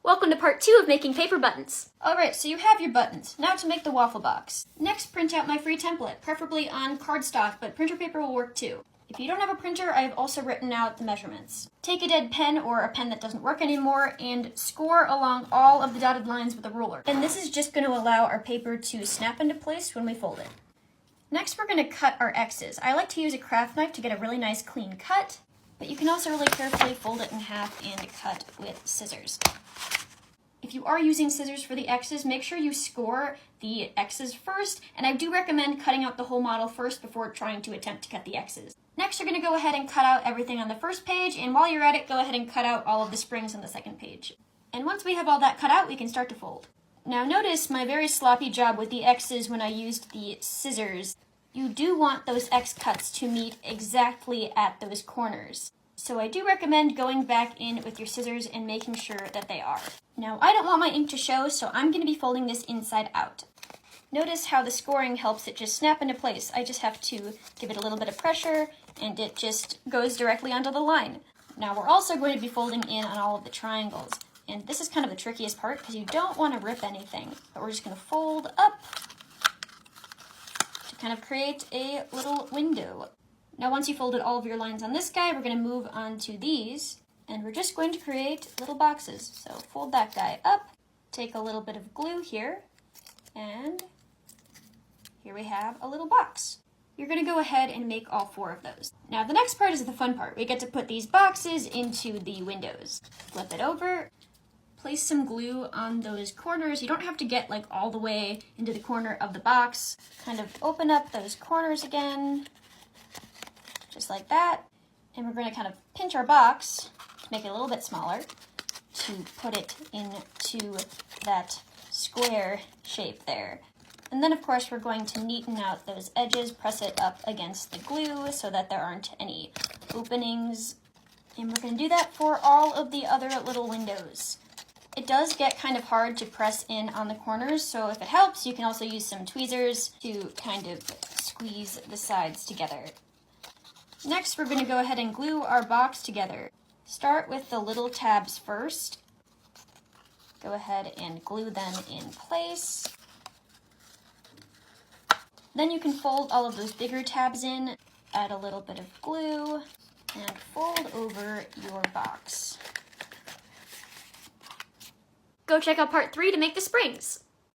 Welcome to part 2 of making paper buttons. Alright, so you have your buttons. Now to make the waffle box. Next, print out my free template, preferably on cardstock, but printer paper will work too. If you don't have a printer, I have also written out the measurements. Take a dead pen or a pen that doesn't work anymore and score along all of the dotted lines with a ruler. And this is just going to allow our paper to snap into place when we fold it. Next, we're going to cut our X's. I like to use a craft knife to get a really nice clean cut, but you can also really carefully fold it in half and cut with scissors. If you are using scissors for the X's, make sure you score the X's first, and I do recommend cutting out the whole model first before trying to attempt to cut the X's. Next, you're going to go ahead and cut out everything on the first page, and while you're at it, go ahead and cut out all of the springs on the second page. And once we have all that cut out, we can start to fold. Now notice my very sloppy job with the X's when I used the scissors. You do want those X cuts to meet exactly at those corners. So I do recommend going back in with your scissors and making sure that they are. Now I don't want my ink to show, so I'm going to be folding this inside out. Notice how the scoring helps it just snap into place. I just have to give it a little bit of pressure and it just goes directly onto the line. Now we're also going to be folding in on all of the triangles. And this is kind of the trickiest part because you don't want to rip anything. But we're just going to fold up to kind of create a little window. Now once you folded all of your lines on this guy, we're going to move on to these, and we're just going to create little boxes. So fold that guy up, take a little bit of glue here, and here we have a little box. You're going to go ahead and make all 4 of those. Now the next part is the fun part. We get to put these boxes into the windows. Flip it over, place some glue on those corners. You don't have to get like all the way into the corner of the box. Kind of open up those corners again, just like that, and we're going to kind of pinch our box to make it a little bit smaller to put it into that square shape there. And then of course we're going to neaten out those edges, press it up against the glue so that there aren't any openings, and we're going to do that for all of the other little windows. It does get kind of hard to press in on the corners, so if it helps, you can also use some tweezers to kind of squeeze the sides together. Next, we're going to go ahead and glue our box together. Start with the little tabs first. Go ahead and glue them in place. Then you can fold all of those bigger tabs in, add a little bit of glue, and fold over your box. Go check out part 3 to make the springs.